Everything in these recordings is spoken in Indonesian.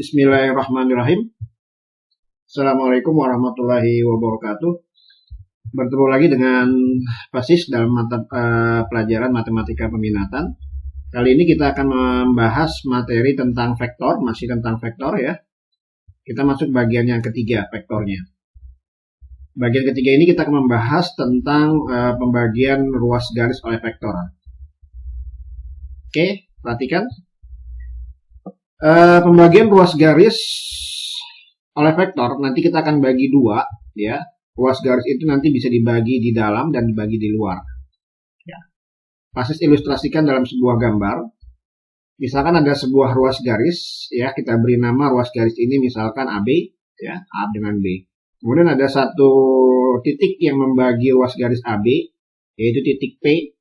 Bismillahirrahmanirrahim. Assalamualaikum warahmatullahi wabarakatuh. Bertemu lagi dengan Pasis dalam mata pelajaran matematika peminatan. Kali ini kita akan membahas materi tentang vektor, masih tentang vektor ya. Kita masuk bagian yang ketiga, vektornya. Bagian ketiga ini kita akan membahas tentang pembagian ruas garis oleh vektor. Oke, perhatikan. Pembagian ruas garis oleh vektor nanti kita akan bagi dua ya. Ruas garis itu nanti bisa dibagi di dalam dan dibagi di luar ya. Pasis ilustrasikan dalam sebuah gambar. Misalkan ada sebuah ruas garis ya, kita beri nama ruas garis ini misalkan AB ya, A dengan B. Kemudian ada satu titik yang membagi ruas garis AB, yaitu titik P.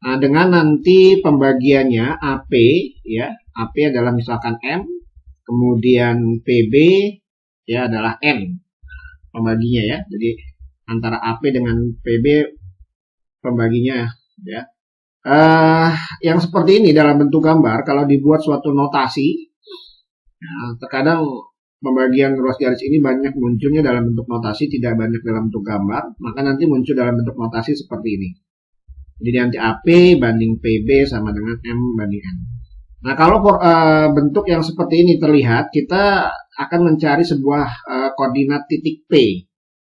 Nah, dengan nanti pembagiannya AP ya, AP adalah misalkan M, kemudian PB ya adalah N pembaginya ya. Jadi antara AP dengan PB pembaginya ya. Yang seperti ini dalam bentuk gambar kalau dibuat suatu notasi, nah, terkadang pembagian ruas garis ini banyak munculnya dalam bentuk notasi, tidak banyak dalam bentuk gambar, maka nanti muncul dalam bentuk notasi seperti ini. Jadi nanti AP banding PB sama dengan M banding N. Nah, kalau bentuk yang seperti ini terlihat, kita akan mencari sebuah koordinat titik P.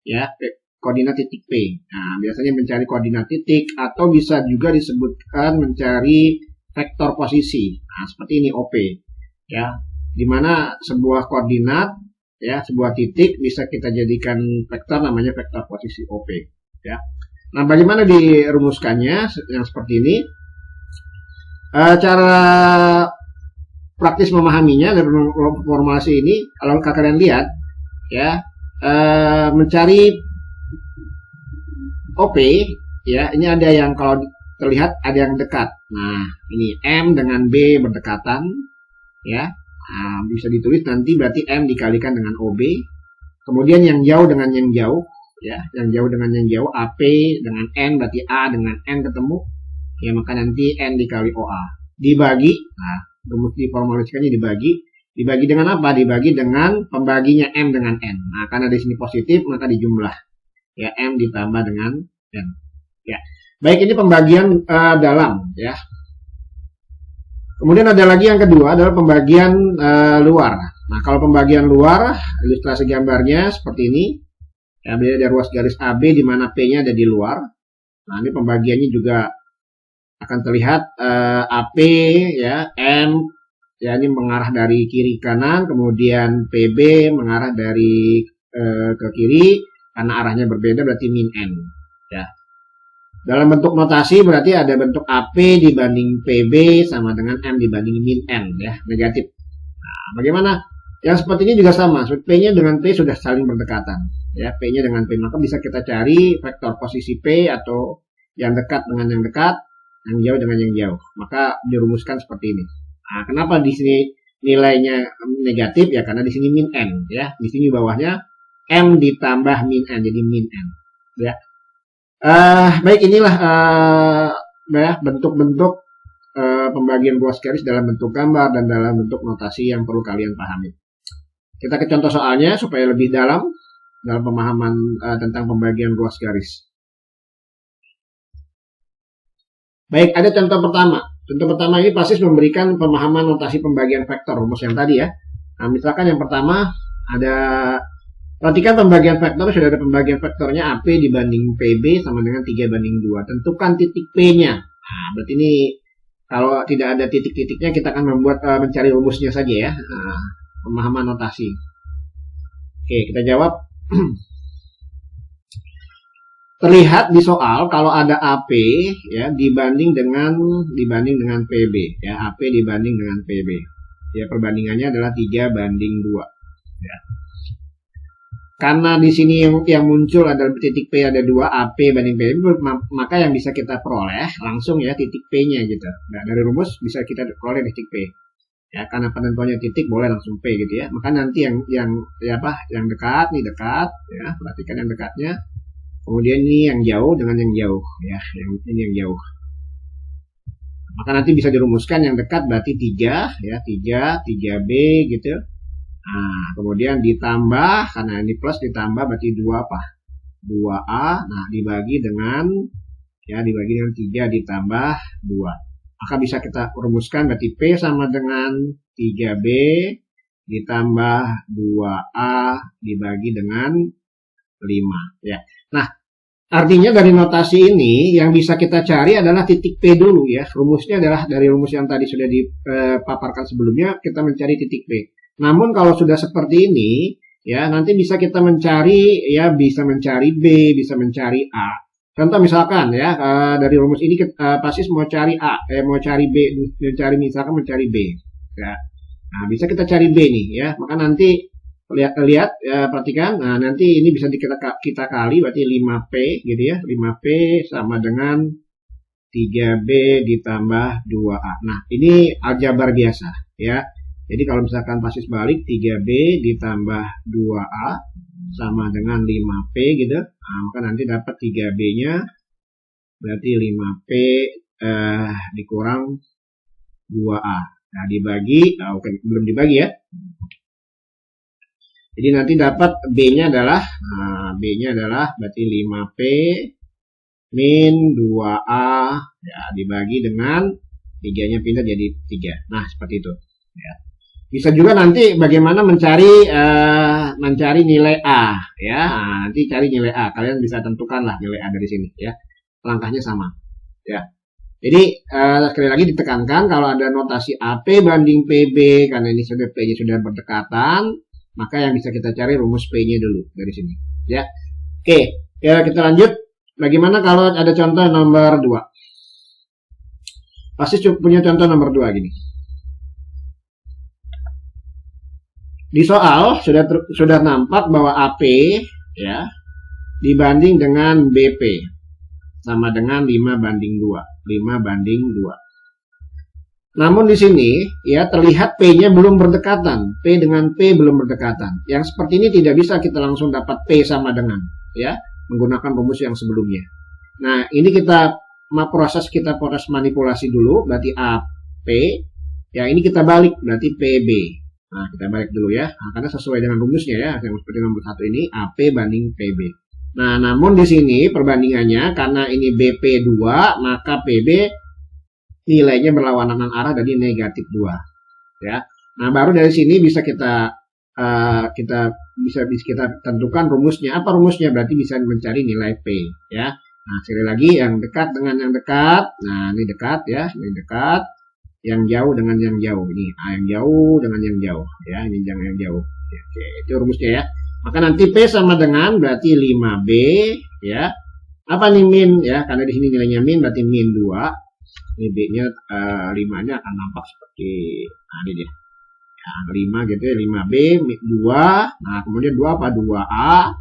Ya, koordinat titik P. Nah, biasanya mencari koordinat titik atau bisa juga disebutkan mencari vektor posisi. Nah, seperti ini OP. Ya, di mana sebuah koordinat ya, sebuah titik bisa kita jadikan vektor namanya vektor posisi OP. Ya. Nah, bagaimana dirumuskannya yang seperti ini? Cara praktis memahaminya dari formulasi ini, kalau kalian lihat, ya, mencari OP, ya, ini ada yang kalau terlihat ada yang dekat. Nah, ini M dengan B berdekatan, ya, nah, bisa ditulis nanti berarti M dikalikan dengan OB. Kemudian yang jauh dengan yang jauh. Ya, yang jauh dengan yang jauh AP dengan N berarti A dengan N ketemu ya, maka nanti N dikali OA dibagi. Nah, rumus diformulasikannya dibagi dengan apa? Dibagi dengan pembaginya M dengan N. Nah, karena di sini positif maka dijumlah ya, M ditambah dengan N ya. Baik, ini pembagian dalam ya. Kemudian ada lagi yang kedua adalah pembagian luar. Nah, kalau pembagian luar, ilustrasi gambarnya seperti ini. Ya, ada ruas garis AB di mana P-nya ada di luar. Nah, ini pembagiannya juga akan terlihat AP ya, M ya, ini mengarah dari kiri ke kanan, kemudian PB mengarah dari ke kiri karena arahnya berbeda berarti min N ya. Dalam bentuk notasi berarti ada bentuk AP dibanding PB sama dengan M dibanding min N ya, negatif. Nah, bagaimana? Yang seperti ini juga sama, P-nya dengan P sudah saling berdekatan. Ya, P-nya dengan P, maka bisa kita cari vektor posisi P atau yang dekat dengan yang dekat, yang jauh dengan yang jauh. Maka dirumuskan seperti ini. Nah, kenapa di sini nilainya negatif? Ya, karena di sini min N. Ya, di sini bawahnya M ditambah min N, jadi min N. Ya, baik, inilah bentuk-bentuk pembagian ruas garis dalam bentuk gambar dan dalam bentuk notasi yang perlu kalian pahami. Kita ke contoh soalnya supaya lebih dalam pemahaman tentang pembagian ruas garis. Baik, ada contoh pertama. Contoh pertama ini Pasis memberikan pemahaman notasi pembagian vektor, rumus yang tadi ya. Nah, misalkan yang pertama ada, perhatikan pembagian vektor, sudah ada pembagian vektornya AP dibanding PB sama dengan 3 banding 2. Tentukan titik P-nya. Nah, berarti ini kalau tidak ada titik-titiknya kita akan mencari rumusnya saja ya. Nah, pemahaman notasi. Oke, kita jawab. Terlihat di soal kalau ada AP ya dibanding dengan PB ya, AP dibanding dengan PB. Ya, perbandingannya adalah 3 banding 2 ya. Karena di sini yang muncul adalah titik P ada 2, AP banding PB, maka yang bisa kita peroleh langsung ya titik P-nya gitu. Nah, dari rumus bisa kita peroleh titik P. Ya, karena penentuannya titik boleh langsung P gitu ya. Maka nanti yang dekat nih dekat ya, perhatikan yang dekatnya. Kemudian ini yang jauh dengan yang jauh ya, yang ini yang jauh. Maka nanti bisa dirumuskan yang dekat berarti 3 ya, 3B gitu. Nah, kemudian ditambah karena ini plus ditambah berarti 2 apa? 2A. Nah, dibagi dengan 3 ditambah 2. Maka bisa kita rumuskan berarti P sama dengan 3B ditambah 2A dibagi dengan 5 ya. Nah, artinya dari notasi ini yang bisa kita cari adalah titik P dulu ya. Rumusnya adalah dari rumus yang tadi sudah dipaparkan sebelumnya, kita mencari titik P. Namun kalau sudah seperti ini ya, nanti bisa kita mencari ya, bisa mencari B, bisa mencari A. Contoh misalkan ya, dari rumus ini pasti mau cari A, mau cari B, mencari B ya. Nah, bisa kita cari B nih ya. Maka nanti lihat ya, perhatikan. Nah, nanti ini bisa kita kali berarti 5P gitu ya. 5P sama dengan 3B ditambah 2A. Nah, ini aljabar biasa ya. Jadi kalau misalkan basis balik 3B ditambah 2A sama dengan 5P gitu. Nah, maka nanti dapat 3B-nya berarti 5P dikurang 2A. Nah, dibagi, oke, belum dibagi ya. Jadi nanti dapat B-nya adalah, B-nya adalah berarti 5P min 2A ya, dibagi dengan 3-nya pindah jadi 3. Nah, seperti itu ya. Bisa juga nanti bagaimana mencari nilai A ya. Nah, nanti cari nilai A. Kalian bisa tentukan lah nilai A dari sini ya. Langkahnya sama ya. Jadi sekali lagi ditekankan kalau ada notasi AP banding PB karena ini sudah P-nya sudah berdekatan, maka yang bisa kita cari rumus P-nya dulu dari sini ya. Oke, ya kita lanjut. Bagaimana kalau ada contoh nomor 2? Pasti punya contoh nomor 2 gini. Di soal sudah nampak bahwa AP ya dibanding dengan BP sama dengan 5 banding 2. 5 banding 2. Namun di sini ya terlihat P-nya belum berdekatan. P dengan P belum berdekatan. Yang seperti ini tidak bisa kita langsung dapat P sama dengan ya menggunakan rumus yang sebelumnya. Nah, ini proses manipulasi dulu berarti AP ya, ini kita balik berarti PB. Nah, kita balik dulu ya. Nah, karena sesuai dengan rumusnya ya, yang seperti nomor 1 ini AP banding PB. Nah, namun di sini perbandingannya karena ini BP 2, maka PB nilainya berlawanan arah jadi negatif 2 ya. Nah, baru dari sini bisa kita tentukan rumusnya. Apa rumusnya? Berarti bisa mencari nilai P ya. Nah, sekali lagi yang dekat dengan yang dekat. Nah, ini dekat ya, ini dekat. Yang jauh dengan yang jauh. Ini yang jauh dengan yang jauh ya, ini yang jauh. Oke, itu rumusnya ya. Maka nanti P sama dengan berarti 5B ya. Apa nih min ya? Karena di sini nilainya min berarti min 2. Ini B-nya 5-nya akan nampak seperti ini dia. Ya, 5 gitu ya, 5B 2. Nah, kemudian 2 apa? 2A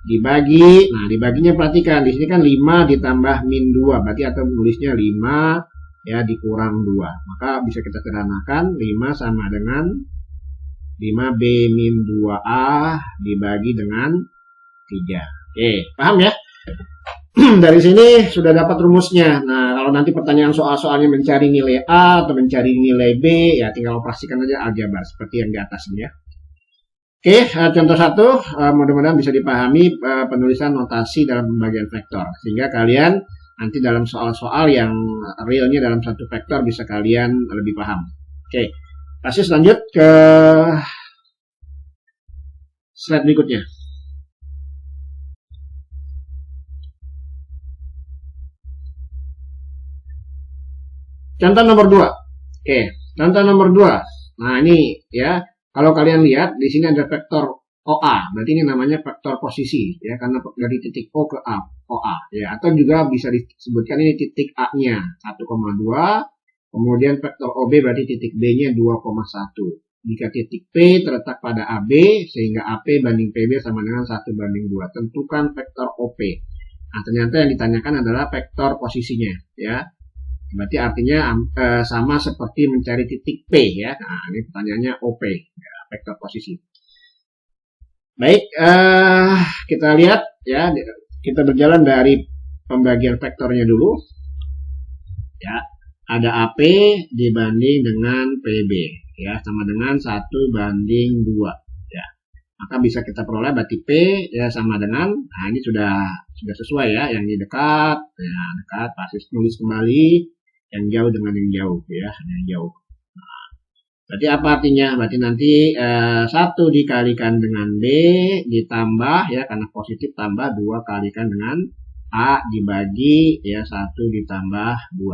dibagi. Nah, dibaginya perhatikan di sini kan 5 ditambah min 2 berarti atau tulisnya 5 ya dikurang 2. Maka bisa kita sederhanakan 5 sama dengan 5B min 2A dibagi dengan 3. Oke, paham ya? Dari sini sudah dapat rumusnya. Nah, kalau nanti pertanyaan soal-soalnya mencari nilai A atau mencari nilai B, ya tinggal operasikan aja aljabar seperti yang di atas ini ya. Oke, contoh 1, mudah-mudahan bisa dipahami penulisan notasi dalam pembagian vektor. Sehingga kalian nanti dalam soal-soal yang realnya dalam satu vektor bisa kalian lebih paham. Oke, kasus lanjut ke slide berikutnya. Contoh nomor 2. Oke, contoh nomor 2. Nah, ini ya, kalau kalian lihat di sini ada vektor OA, berarti ini namanya vektor posisi ya, karena dari titik O ke A, OA ya, atau juga bisa disebutkan ini titik A-nya 1,2, kemudian vektor OB berarti titik B-nya 2,1. Jika titik P terletak pada AB sehingga AP banding PB sama dengan 1/2. Tentukan vektor OP. Nah, ternyata yang ditanyakan adalah vektor posisinya ya. Berarti artinya sama seperti mencari titik P ya. Nah, ini pertanyaannya OP ya, vektor posisi. Baik, kita lihat ya, kita berjalan dari pembagian vektornya dulu ya. ada AP dibanding dengan PB, ya, sama dengan 1:2, ya. Maka bisa kita peroleh berarti P ya sama dengan, nah ini sudah sesuai ya, yang ini dekat, ya dekat, pasti tulis kembali yang jauh dengan yang jauh, ya, yang jauh. Nah, berarti apa artinya? Berarti nanti 1 dikalikan dengan B ditambah ya, karena positif tambah 2 kalikan dengan A dibagi ya 1 ditambah 2.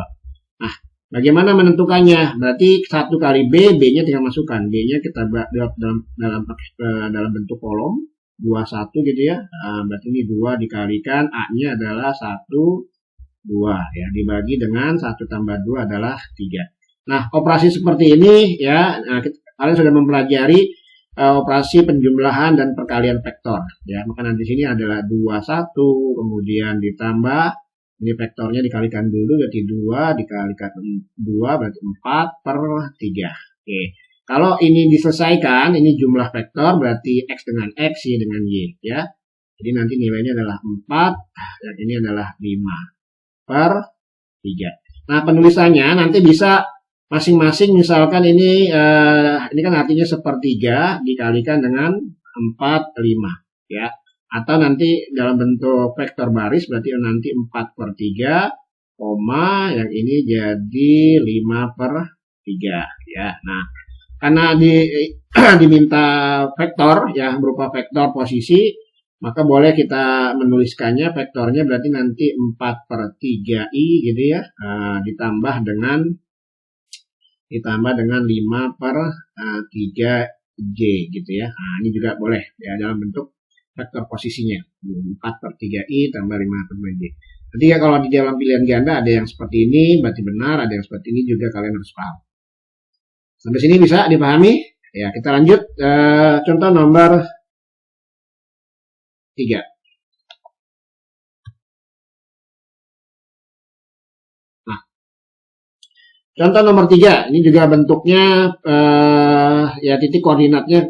Nah, bagaimana menentukannya? Berarti 1 kali B, B-nya tinggal masukkan. B-nya kita dalam bentuk kolom 21 gitu ya. Berarti ini 2 dikalikan A-nya adalah 1, 2 ya, dibagi dengan 1 tambah 2 adalah 3. Nah, operasi seperti ini ya, kalian sudah mempelajari operasi penjumlahan dan perkalian vektor ya. Maka nanti sini adalah 21 kemudian ditambah ini vektornya dikalikan dulu berarti 2 dikalikan 2 berarti 4/3. Oke. Kalau ini diselesaikan, ini jumlah vektor berarti X dengan X, Y dengan Y ya. Jadi nanti nilainya adalah 4 dan ini adalah 5/3. Nah, penulisannya nanti bisa masing-masing, misalkan ini kan artinya 1/3 dikalikan dengan 4/5 ya. Atau nanti dalam bentuk vektor baris berarti nanti 4/3, yang ini jadi 5/3 ya. Nah, karena diminta vektor ya berupa vektor posisi, maka boleh kita menuliskannya vektornya berarti nanti 4/3i gitu ya, ditambah dengan 5/3j gitu ya. Nah, ini juga boleh ya dalam bentuk vektor posisinya 4/3i tambah 5/3j. Jadi ya kalau di dalam pilihan ganda ada yang seperti ini berarti benar, ada yang seperti ini juga kalian harus paham. Sampai sini bisa dipahami? Ya, kita lanjut contoh nomor 3. Nah, contoh nomor 3 ini juga bentuknya ya titik koordinatnya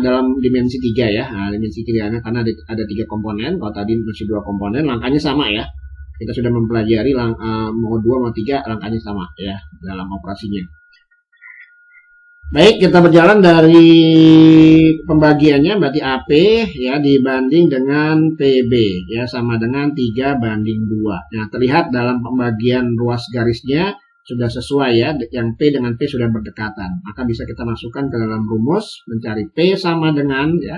dalam dimensi 3 ya. Nah, dimensi 3 karena ada 3 komponen. Kalau tadi masih 2 komponen, langkahnya sama ya. Kita sudah mempelajari mau 2 mau 3 langkahnya sama ya dalam operasinya. Baik, kita berjalan dari pembagiannya berarti AP ya dibanding dengan PB ya sama dengan 3/2. Nah, terlihat dalam pembagian ruas garisnya sudah sesuai ya, yang P dengan P sudah berdekatan. Maka bisa kita masukkan ke dalam rumus mencari P sama dengan ya.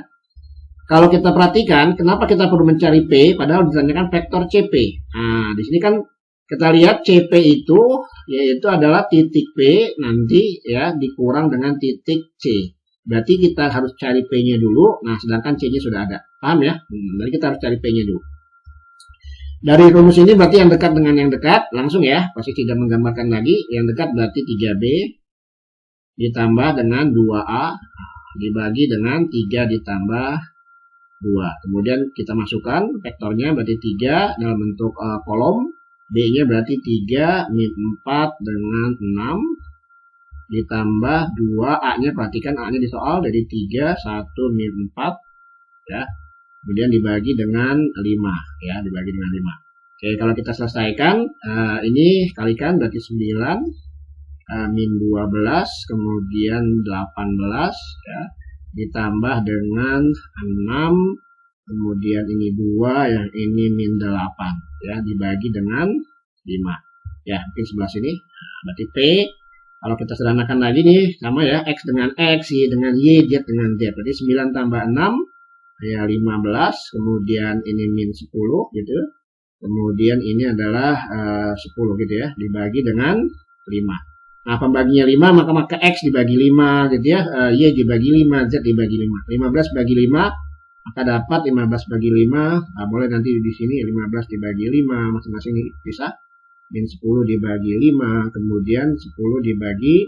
Kalau kita perhatikan, kenapa kita perlu mencari P padahal ditanyakan vektor CP. Nah, di sini kan kita lihat CP itu yaitu adalah titik P nanti ya dikurang dengan titik C. Berarti kita harus cari P-nya dulu. Nah, sedangkan C-nya sudah ada. Paham ya? Jadi kita harus cari P-nya dulu. Dari rumus ini berarti yang dekat dengan yang dekat langsung ya, pasti tidak menggambarkan lagi. Yang dekat berarti 3B ditambah dengan 2A dibagi dengan 3 ditambah 2. Kemudian kita masukkan vektornya berarti 3 dalam bentuk kolom. B-nya berarti 3 min 4 dengan 6 ditambah 2, A-nya perhatikan A-nya di soal dari 3 1 min 4 ya. Kemudian dibagi dengan 5 ya, dibagi dengan 5. Oke, kalau kita selesaikan ini kalikan berarti 9 min 12 kemudian 18 ya ditambah dengan 6 kemudian ini 2 yang ini min 8 ya dibagi dengan 5 ya mungkin sebelah sini. Nah, berarti P kalau kita sederhanakan lagi nih sama ya, X dengan X, Y dengan Y, Z dengan Z. Berarti 9 tambah 6 ya 15 kemudian ini min 10 gitu, kemudian ini adalah 10 gitu ya dibagi dengan 5. Nah, pembaginya 5 maka X dibagi 5 gitu ya, Y dibagi 5, Z dibagi 5. 15 bagi 5 maka dapat 15 bagi 5. Nah, boleh nanti di sini 15 dibagi 5 masing-masing bisa min 10 dibagi 5 kemudian 10 dibagi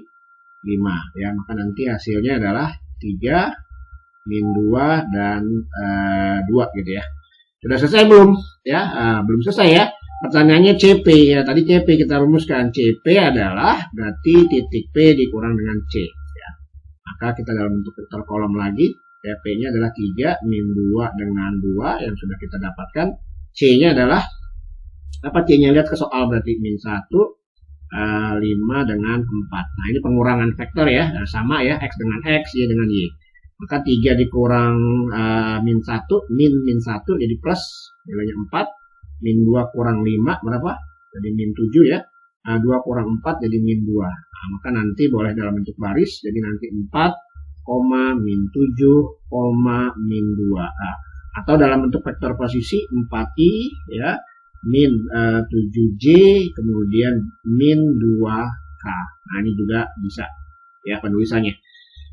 5 ya, maka nanti hasilnya adalah 3 min 2 dan 2 gitu ya. Sudah selesai belum ya? Belum selesai ya. Pertanyaannya CP ya, tadi CP kita rumuskan. CP adalah berarti titik P dikurang dengan C ya. Maka kita dalam bentuk vektor kolom lagi, CP-nya adalah 3 min 2 dengan 2 yang sudah kita dapatkan. C-nya adalah apa? C-nya lihat ke soal berarti min 1 5 dengan 4. Nah, ini pengurangan vektor ya. Sama ya, X dengan X, Y dengan Y. Maka 3 dikurang min 1, min 1 jadi plus, nilainya 4. Min 2 kurang 5, berapa? Jadi min 7 ya. 2 kurang 4 jadi min 2. Nah, maka nanti boleh dalam bentuk baris, jadi nanti 4, min 7, min 2. Atau dalam bentuk vektor posisi 4i ya, min 7j, kemudian min 2k. Nah, ini juga bisa ya penulisannya.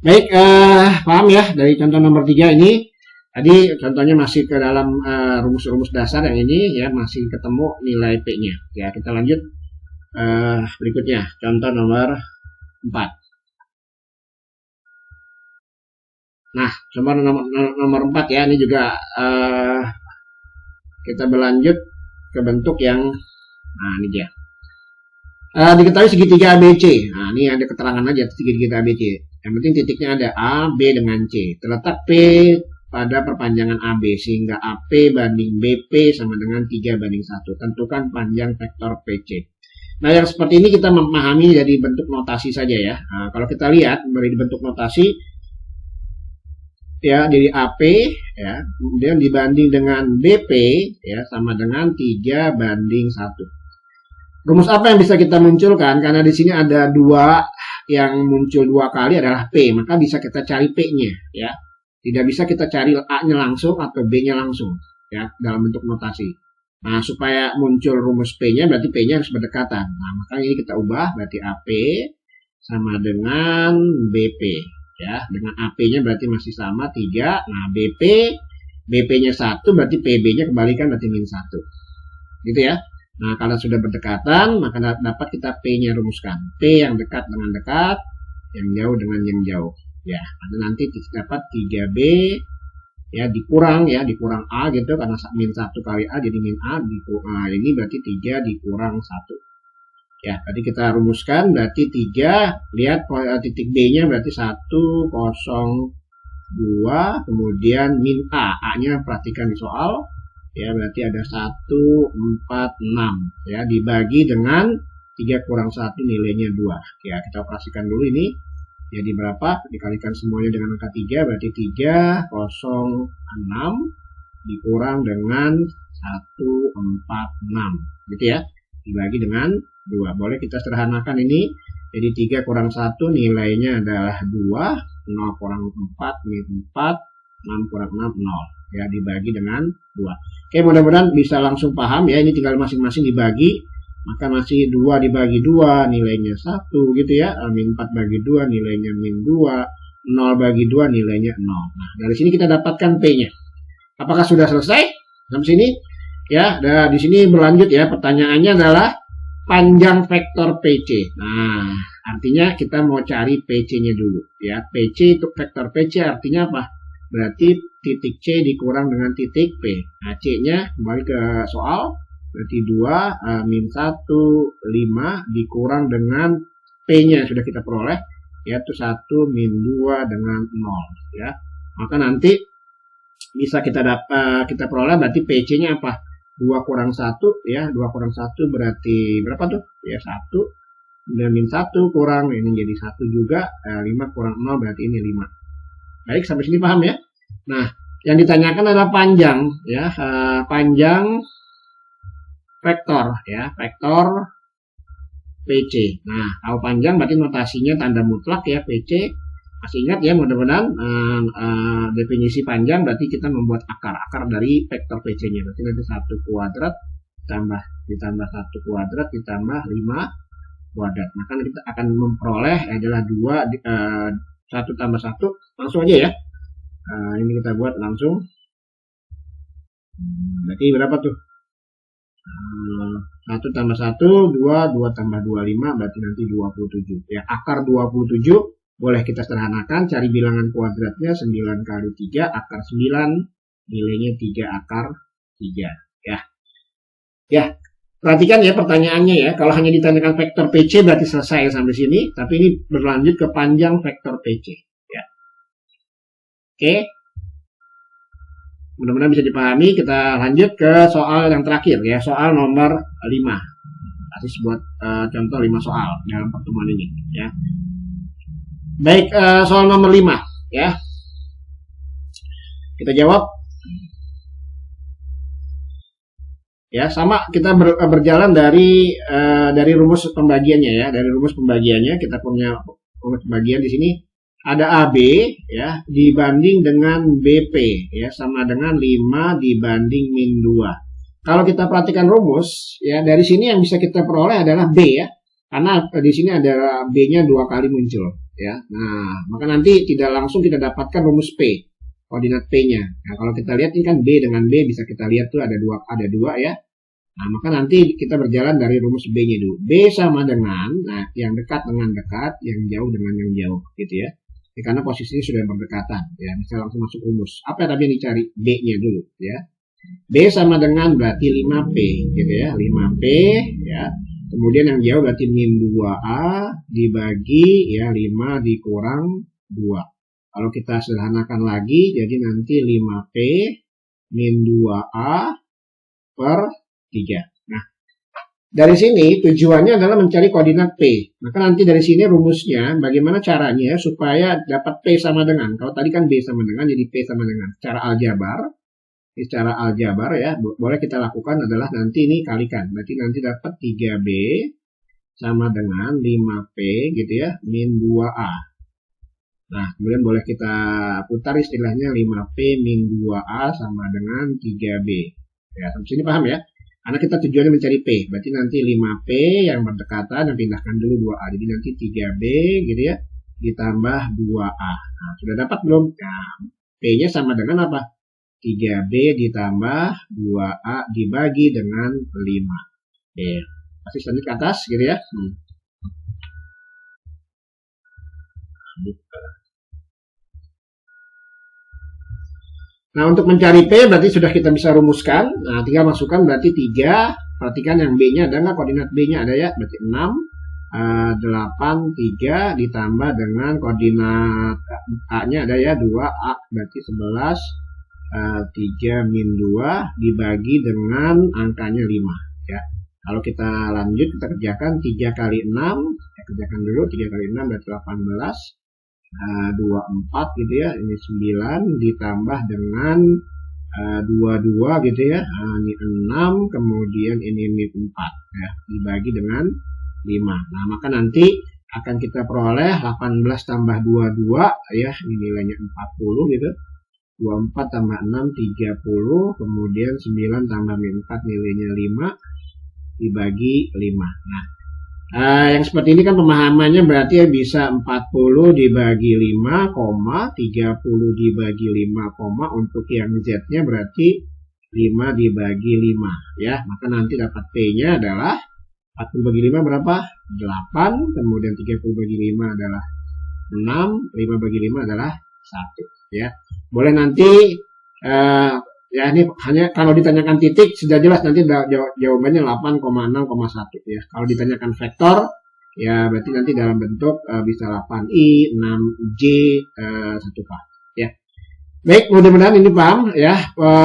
Baik, paham ya dari contoh nomor 3 ini. Tadi contohnya masih ke dalam rumus-rumus dasar, yang ini ya masih ketemu nilai P-nya. Ya, kita lanjut berikutnya, contoh nomor 4. Nah, contoh nomor 4 ya, ini juga kita berlanjut ke bentuk yang, nah ini dia. Diketahui segitiga ABC. Nah, ini ada keterangan aja segitiga ABC. Yang penting titiknya ada A, B dengan C. Terletak P pada perpanjangan AB sehingga AP banding BP sama dengan 3 banding 1. Tentukan panjang vektor PC. Nah, yang seperti ini kita memahami dari bentuk notasi saja ya. Nah, kalau kita lihat dari bentuk notasi ya, dari AP ya, kemudian dibanding dengan BP ya, sama dengan 3 banding 1. Rumus apa yang bisa kita munculkan? Karena di sini ada 2 yang muncul 2 kali adalah P, maka bisa kita cari P-nya ya. Tidak bisa kita cari A-nya langsung atau B-nya langsung ya dalam bentuk notasi. Nah, supaya muncul rumus P-nya berarti P-nya harus berdekatan. Nah, makanya ini kita ubah, berarti AP sama dengan BP ya. Dengan AP-nya berarti masih sama 3. Nah, BP-nya 1 berarti PB-nya kembalikan berarti min 1. Gitu ya. Nah, kalau sudah berdekatan, maka dapat kita P-nya rumuskan. P yang dekat dengan dekat, yang jauh dengan yang jauh. Ya, nanti dapat 3B ya dikurang A gitu, karena min 1 kali A jadi min A, ini berarti 3 dikurang 1. Ya, tadi kita rumuskan berarti 3, lihat titik B-nya berarti 1, 0, 2, kemudian min A. A-nya perhatikan di soal. Ya, berarti ada 1, 4, 6 ya, dibagi dengan 3 kurang 1 nilainya 2 ya. Kita operasikan dulu ini jadi berapa, dikalikan semuanya dengan angka 3 berarti 3, 0, 6 dikurang dengan 1, 4, 6 gitu ya, dibagi dengan 2. Boleh kita sederhanakan ini, jadi 3 kurang 1 nilainya adalah 2, 0 kurang 4 min 4, 6 kurang 6 0 ya, dibagi dengan 2. Oke, mudah-mudahan bisa langsung paham ya. Ini tinggal masing-masing dibagi, maka masih 2 dibagi 2 nilainya 1 gitu ya. Min 4 bagi 2 nilainya min 2, 0 bagi 2 nilainya 0. Nah, dari sini kita dapatkan P-nya. Apakah sudah selesai sampai sini? Ya, di sini berlanjut ya. Pertanyaannya adalah panjang vektor PC. Nah, artinya kita mau cari PC-nya dulu ya. PC untuk vektor PC artinya apa? Berarti titik C dikurang dengan titik P. Nah, C-nya kembali ke soal, berarti 2, min 1, 5 dikurang dengan P-nya sudah kita peroleh, yaitu 1 min 2 dengan 0 ya. Maka nanti bisa kita peroleh berarti PC-nya apa? 2 kurang 1 ya, 2 kurang 1 berarti berapa tuh? Ya 1, dan min 1 kurang, ini jadi 1 juga, 5 kurang 0 berarti ini 5. Baik, sampai sini paham ya? Nah, yang ditanyakan adalah panjang ya, panjang vektor ya, vektor PC. Nah, kalau panjang berarti notasinya tanda mutlak ya, PC. Masih ingat ya, mudah-mudahan definisi panjang berarti kita membuat akar dari vektor PC-nya. Berarti nanti 1 kuadrat ditambah 1 kuadrat ditambah 5 kuadrat. Maka kita akan memperoleh adalah 1 tambah 1, langsung aja ya. Ini kita buat langsung. Berarti berapa tuh? 1 tambah 1, 2, 2 tambah 2, 5, berarti nanti 27. Ya, akar 27 boleh kita sederhanakan, cari bilangan kuadratnya 9 kali 3, akar 9, nilainya 3 akar 3. Ya. Ya, perhatikan ya pertanyaannya ya. Kalau hanya ditanyakan vektor PC berarti selesai sampai sini, tapi ini berlanjut ke panjang vektor PC. Oke, mudah-mudahan bisa dipahami. Kita lanjut ke soal yang terakhir ya, soal nomor 5. Basis buat contoh 5 soal dalam pertemuan ini ya. Baik, soal nomor 5 ya. Kita jawab. Ya, sama kita berjalan dari rumus pembagiannya ya. Dari rumus pembagiannya kita punya rumus pembagian di sini ada AB ya dibanding dengan BP ya sama dengan 5 dibanding min 2. Kalau kita perhatikan rumus ya, dari sini yang bisa kita peroleh adalah B ya. Karena di sini ada B-nya 2 kali muncul ya. Nah, maka nanti tidak langsung kita dapatkan rumus P, koordinat P-nya. Nah, kalau kita lihat ini kan B dengan B bisa kita lihat tuh ada dua ya. Nah, maka nanti kita berjalan dari rumus B-nya dulu. B sama dengan, nah, yang dekat dengan dekat, yang jauh dengan yang jauh, gitu ya. Karena posisinya sudah berdekatan, ya. Bisa langsung masuk rumus. Apa yang tadi yang dicari? B-nya dulu, ya. B sama dengan berarti 5P, gitu ya. 5P, ya. Kemudian yang jauh berarti min 2A dibagi, ya, 5 dikurang 2. Kalau kita sederhanakan lagi, jadi nanti 5P min 2A per 3. Nah, dari sini tujuannya adalah mencari koordinat P. Maka nanti dari sini rumusnya bagaimana caranya supaya dapat P sama dengan. Kalau tadi kan B sama dengan, jadi P sama dengan. Secara aljabar ya, boleh kita lakukan adalah nanti ini kalikan. Berarti nanti dapat 3B sama dengan 5P gitu ya, min 2A. Nah, kemudian boleh kita putar istilahnya 5P min 2A sama dengan 3B. Ya, sampai sini paham ya? Karena kita tujuannya mencari P, berarti nanti 5P yang berdekatan, yang pindahkan dulu 2A. Jadi nanti 3B gitu ya, ditambah 2A. Nah, sudah dapat belum? Nah, P-nya sama dengan apa? 3B ditambah 2A dibagi dengan 5. Oke, pasti nanti ke atas gitu ya. Nah, untuk mencari P berarti sudah kita bisa rumuskan. Nah, tinggal masukkan berarti 3. Perhatikan yang B-nya ada nggak? Koordinat B-nya ada ya. Berarti 6, 8, 3 ditambah dengan koordinat A-nya ada ya. 2A berarti 11, 3 min 2 dibagi dengan angkanya 5. Ya. Kalau kita lanjut, kita kerjakan 3 kali 6. Kita kerjakan dulu 3 kali 6 berarti 18. 24 gitu ya, ini 9 ditambah dengan 22 gitu ya, ini 6 kemudian ini 4 ya, dibagi dengan 5. Nah, maka nanti akan kita peroleh 18 tambah 22 ya, ini nilainya 40 gitu. 24 tambah 6 30, kemudian 9 tambah 4 nilainya 5 dibagi 5. Nah, yang seperti ini kan pemahamannya berarti bisa 40 dibagi 5, 30 dibagi 5, untuk yang Z-nya berarti 5 dibagi 5 ya. Maka nanti dapat P-nya adalah 40 bagi 5 berapa? 8, kemudian 30 bagi 5 adalah 6, 5 bagi 5 adalah 1 ya. Boleh nanti ya ini hanya kalau ditanyakan titik sudah jelas nanti jawabannya 8,6,1 ya. Kalau ditanyakan vektor ya berarti nanti dalam bentuk bisa 8i, 6j, 1k ya. Baik, mudah-mudahan ini paham ya.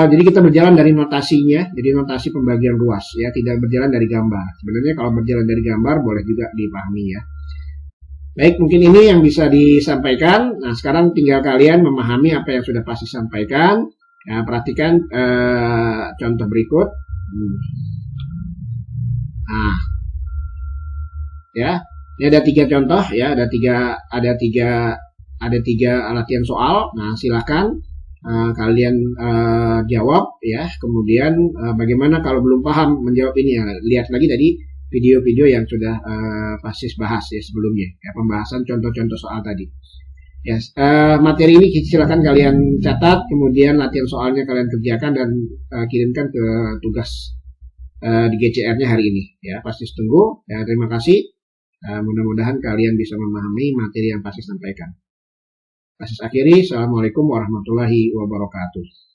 Jadi kita berjalan dari notasinya, jadi notasi pembagian ruas ya, tidak berjalan dari gambar. Sebenarnya kalau berjalan dari gambar boleh juga dipahami ya. Baik, mungkin ini yang bisa disampaikan. Nah, sekarang tinggal kalian memahami apa yang sudah pasti sampaikan. Ya, perhatikan contoh berikut. Nah, ya, ini ada 3 contoh ya, ada tiga latihan soal. Nah, silakan kalian jawab ya. Kemudian bagaimana kalau belum paham menjawab ini ya, lihat lagi tadi video-video yang sudah Pasis bahas ya sebelumnya. Ya, pembahasan contoh-contoh soal tadi. Yes, materi ini silakan kalian catat, kemudian latihan soalnya kalian kerjakan dan kirimkan ke tugas di GCR-nya hari ini. Ya, pasti tunggu. Ya, terima kasih. Mudah-mudahan kalian bisa memahami materi yang pasti sampaikan. Pasis akhiri. Assalamualaikum warahmatullahi wabarakatuh.